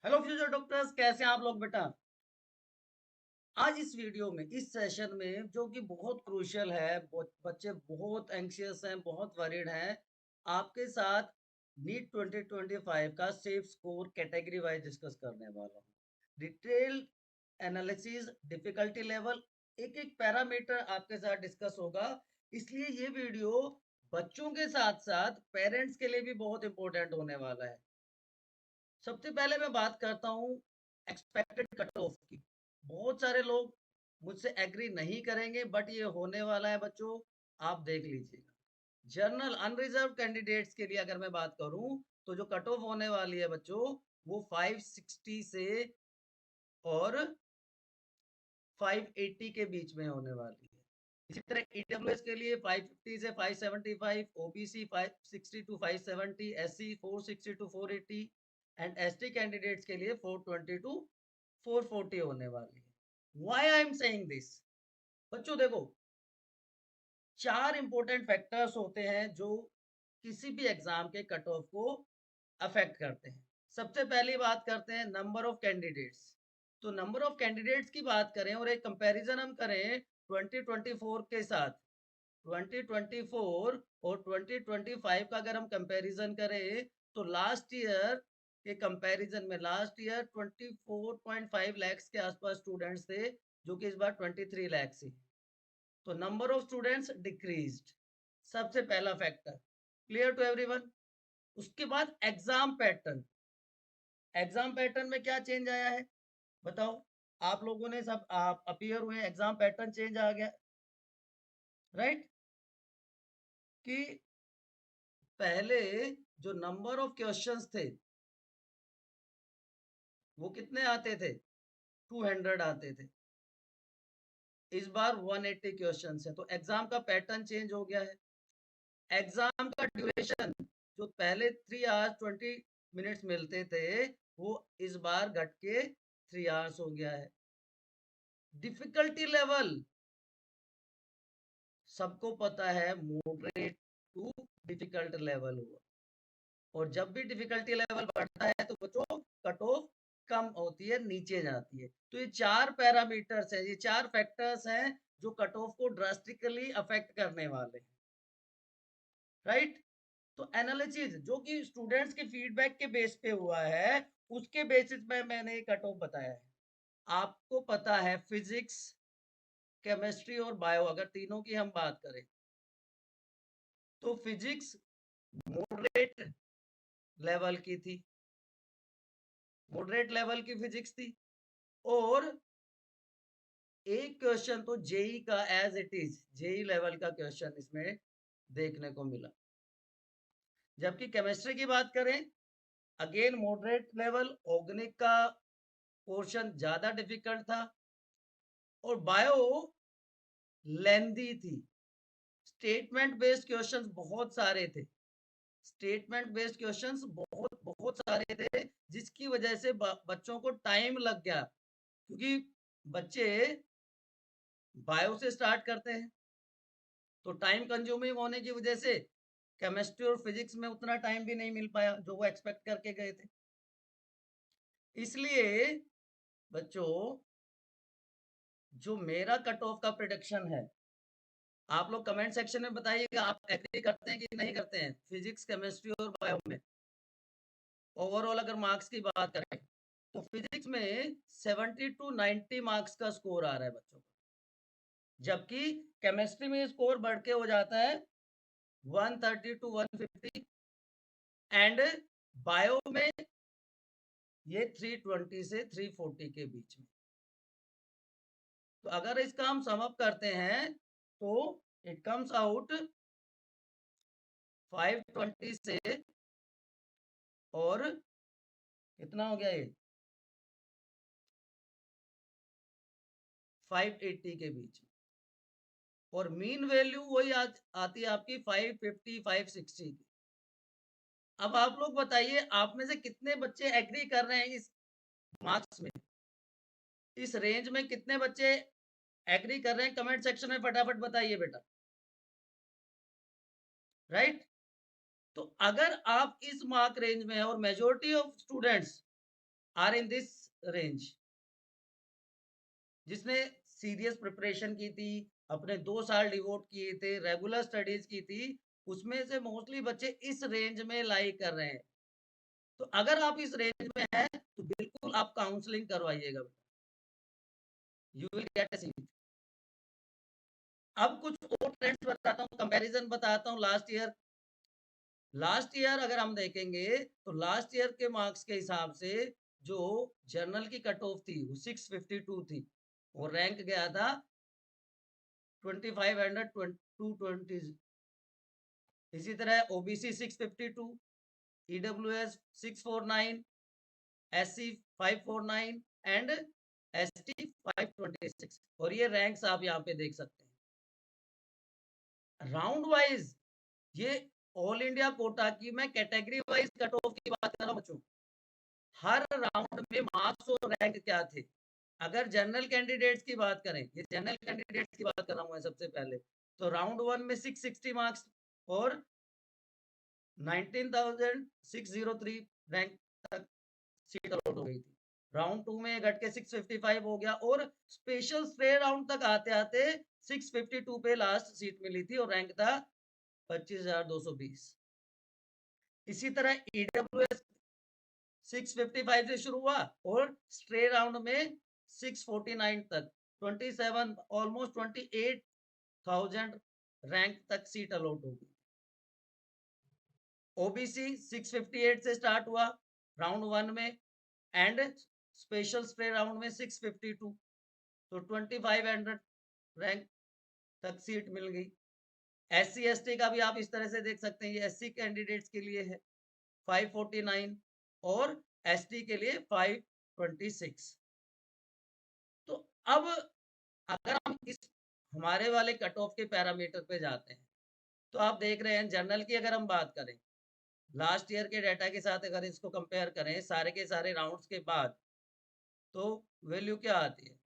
Hello future doctors, कैसे हैं आप लोग बेटा। आज इस वीडियो में इस सेशन में जो कि बहुत क्रूशियल है, बच्चे बहुत एंग्शियस हैं, बहुत वरीड हैं, आपके साथ नीट 2025 का safe score category wise discuss करने वाला हूँ। डिटेल एनालिसिस, डिफिकल्टी लेवल, एक एक पैरामीटर आपके साथ डिस्कस होगा। इसलिए ये वीडियो बच्चों के साथ साथ पेरेंट्स के लिए भी बहुत इंपॉर्टेंट होने वाला है। सबसे पहले मैं बात करता हूँ एक्सपेक्टेड कट ऑफ की। बहुत सारे लोग मुझसे एग्री नहीं करेंगे, बट ये होने वाला है बच्चों, आप देख लीजिएगा। जनरल अनरिजर्व कैंडिडेट्स के लिए अगर मैं बात करूं, तो जो कट ऑफ होने वाली है बच्चों, वो 560 से और 580 के बीच में होने वाली है। इसी तरह ईडब्ल्यूएस के लिए 550 से 575, OBC 560 to 570, SC 460 to 480 and ST candidates के लिए 420 टू 440 होने वाली है। Why I am saying this? बच्चों देखो, चार इंपॉर्टेंट फैक्टर्स होते हैं जो किसी भी एग्जाम के कट ऑफ को अफेक्ट करते हैं। सबसे पहली बात करते हैं नंबर ऑफ कैंडिडेट्स। तो नंबर ऑफ कैंडिडेट्स की बात करें और एक कंपैरिजन हम करें 2024 के साथ, 2024 और 2025 का अगर हम कंपैरिजन करें, तो लास्ट ईयर के कंपैरिजन में लास्ट ईयर 24.5 लाख के आसपास स्टूडेंट्स थे, जो कि इस बार 23 लाख से। तो नंबर ऑफ स्टूडेंट्स डिक्रीज्ड, सबसे पहला फैक्टर। Clear to everyone? उसके बाद एग्जाम पैटर्न में क्या चेंज आया है बताओ। आप लोगों ने सब आप अपीयर हुए, एग्जाम पैटर्न चेंज आ गया, राइट? कि पहले जो नंबर ऑफ क्वेश्चंस थे वो कितने आते थे, 200 आते थे। इस बार 180 क्वेश्चंस है, तो एग्जाम का पैटर्न चेंज हो गया है। एग्जाम का ड्यूरेशन, जो पहले 3 आवर्स 20 मिनट्स मिलते थे, वो इस बार घट के 3 आवर्स हो गया है। डिफिकल्टी लेवल सबको पता है, मॉडरेट टू डिफिकल्ट लेवल हुआ, और जब भी डिफिकल्टी लेवल बढ़ता है तो बच्चों कट ऑफ कम होती है, नीचे जाती है। तो ये चार पैरामीटर्स हैं, ये चार फैक्टर्स हैं जो कट ऑफ को ड्रास्टिकली अफेक्ट करने वाले हैं, राइट? तो एनालिसिस जो कि स्टूडेंट्स के फीडबैक के बेस पे हुआ है, उसके बेसिस पे मैंने कट ऑफ बताया है। आपको पता है फिजिक्स, केमिस्ट्री और बायो, अगर तीनों की हम बात करें, तो फिजिक्स मॉडरेट लेवल की थी, मॉडरेट लेवल की फिजिक्स थी। और एक क्वेश्चन तो जेई का as it is JEE level का क्वेश्चन इसमें देखने को मिला। जबकि केमिस्ट्री की बात करें, अगेन मॉडरेट लेवल, ऑर्गेनिक का पोर्शन ज्यादा डिफिकल्ट था, और बायो लेंदी थी। स्टेटमेंट बेस्ड क्वेश्चंस बहुत सारे थे, स्टेटमेंट बेस्ड क्वेश्चंस बहुत बहुत सारे थे, जिसकी वजह से बच्चों को टाइम लग गया, क्योंकि बच्चे बायो से स्टार्ट करते हैं, तो टाइम कंज्यूमिंग होने की वजह से केमिस्ट्री और फिजिक्स में उतना टाइम भी नहीं मिल पाया जो वो एक्सपेक्ट करके गए थे। इसलिए बच्चों, जो मेरा कट ऑफ का प्रिडिक्शन है, आप लोग कमेंट सेक्शन में बताइएगा, आप एग्री करते हैं कि नहीं करते हैं फिजिक्स, केमिस्ट्री और बायो में। ओवरऑल अगर मार्क्स की बात करें, तो फिजिक्स में 70 टू 90 मार्क्स का स्कोर आ रहा है बच्चों को, जबकि केमिस्ट्री में स्कोर बढ़ के हो जाता है 130 टू 150, एंड बायो में ये 320 से 340 के बीच में। तो अगर इसका हम सम अप करते हैं, तो इट कम्स आउट 520 से और कितना हो गया, ये 580 के बीच में, और मीन वैल्यू वही आती है आपकी 550 560 की। अब आप लोग बताइए, आप में से कितने बच्चे एग्री कर रहे हैं इस मार्क्स में, इस रेंज में कितने बच्चे एग्री कर रहे हैं? कमेंट सेक्शन में फटाफट बताइए बेटा, राइट? तो अगर आप इस मार्क रेंज में है और majority of students are in this range. जिसने सीरियस प्रिपरेशन की थी, अपने 2 साल डिवोट किए थे, रेगुलर स्टडीज की थी, उसमें से मोस्टली बच्चे इस रेंज में लाई कर रहे हैं। तो अगर आप इस रेंज में हैं तो बिल्कुल आप काउंसलिंग करवाइएगा, you will get a seat. अब कुछ और ट्रेंड्स बताता हूँ, कंपैरिजन बताता हूँ लास्ट ईयर अगर हम देखेंगे तो लास्ट ईयर के मार्क्स के हिसाब से जो जर्नल की कट ऑफ थी वो 652 थी और रैंक गया था 2500 220। इसी तरह OBC 652, EWS 649, SC 549 and ST 526। और ये रैंक्स आप यहाँ पे देख सकते हैं राउंड वाइज। ये ऑल इंडिया कोटा की मैं कैटेगरी वाइज कट ऑफ की बात कर रहा हूँ बच्चों। हर राउंड में मार्क्स और रैंक क्या थे। अगर जनरल कैंडिडेट्स की बात करें, ये जनरल कैंडिडेट्स की बात कर रहा हूँ मैं सबसे पहले, तो राउंड 1 में 660 मार्क्स और 19,603 रैंक तक सीट अलॉट हो गई थी। राउंड 2 में घट के 655 हो गया और स्पेशल स्प्रे राउंड तक आते आते 652 पे लास्ट सीट मिली थी और रैंक था 25,220। इसी तरह ईडब्ल्यूएस 655 से शुरू हुआ और स्ट्रे राउंड में 649 तक 27 ऑलमोस्ट 28,000 रैंक तक सीट अलॉट हो गई। ओबीसी 658 से स्टार्ट हुआ राउंड 1 में एंड स्पेशल स्प्रे राउंड में 652, तो 2500 रैंक तक सीट मिल गई। एससी एसटी का भी आप इस तरह से देख सकते हैं, ये एससी कैंडिडेट्स के लिए है 549 और एसटी के लिए 526। तो अब अगर हम इस हमारे वाले कट ऑफ के पैरामीटर पे जाते हैं तो आप देख रहे हैं जनरल की अगर हम बात करें लास्ट ईयर के डाटा के साथ अगर इसको कंपेयर करें सारे के सारे राउंड्स के बाद, तो वैल्यू क्या आती है,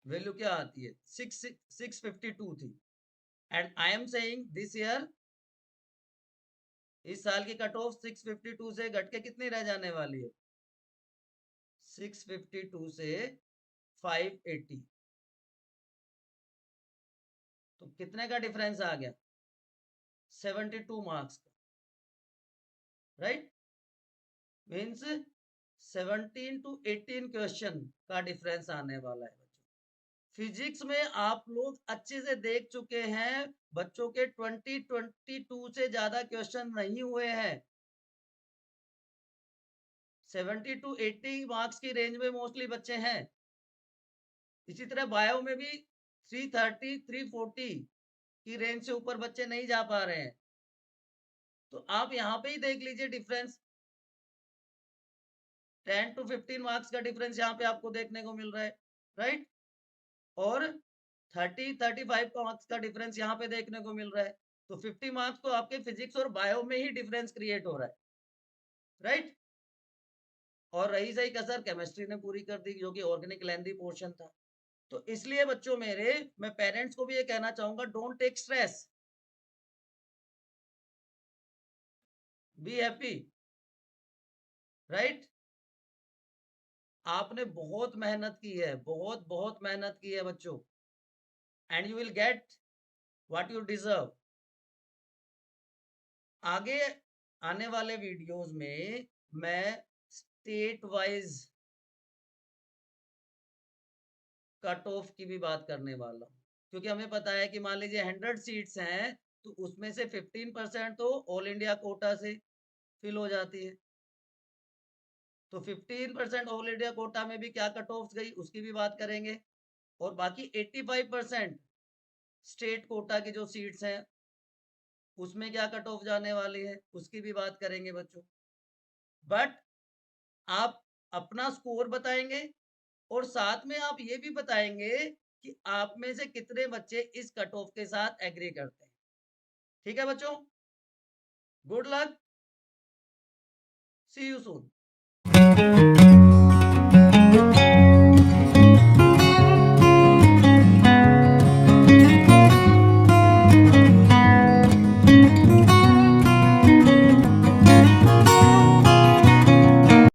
वैल्यू क्या आती है 652 थी। And I am saying this year इस साल की कट ऑफ 652 से घट के कितनी रह जाने वाली है, 652 से 580। तो कितने का डिफरेंस आ गया, 72 मार्क्स का, राइट। मीन्स 17 टू 18 क्वेश्चन का डिफरेंस आने वाला है बच्चों। फिजिक्स में आप लोग अच्छे से देख चुके हैं बच्चों के 2022 से ज्यादा क्वेश्चन नहीं हुए हैं। 70 टू 80 मार्क्स की रेंज में मोस्टली बच्चे हैं। इसी तरह बायो में भी 330 340 की रेंज से ऊपर बच्चे नहीं जा पा रहे हैं। तो आप यहाँ पे ही देख लीजिए डिफरेंस, 10 टू 15 मार्क्स का डिफरेंस यहाँ पे आपको देखने को मिल रहा है, राइट। और 30-35 का मार्क्स का डिफरेंस यहाँ पे देखने को मिल रहा है। तो 50 मार्क्स तो आपके फिजिक्स और बायो में ही डिफरेंस क्रिएट हो रहा है, राइट। और रही सही कसर केमिस्ट्री ने पूरी कर दी जो कि ऑर्गेनिक लेंथी पोर्शन था। तो इसलिए बच्चों मेरे, मैं पेरेंट्स को भी ये कहना चाहूंगा, don't take stress, be happy, right. आपने बहुत मेहनत की है, बहुत बहुत मेहनत की है बच्चों, and you will get what you deserve. आगे आने वाले वीडियोस में मैं स्टेट वाइज कट ऑफ की भी बात करने वाला हूँ, क्योंकि हमें पता है कि मान लीजिए 100 सीट्स हैं तो उसमें से 15% तो ऑल इंडिया कोटा से फिल हो जाती है। तो 15% ऑल इंडिया कोटा में भी क्या कट ऑफ गई उसकी भी बात करेंगे, और बाकी 85% स्टेट कोटा की जो सीट्स हैं उसमें क्या कट ऑफ जाने वाली है उसकी भी बात करेंगे बच्चों। बट आप अपना स्कोर बताएंगे और साथ में आप ये भी बताएंगे कि आप में से कितने बच्चे इस कट ऑफ के साथ एग्री करते हैं। ठीक है बच्चों, good luck, see you soon.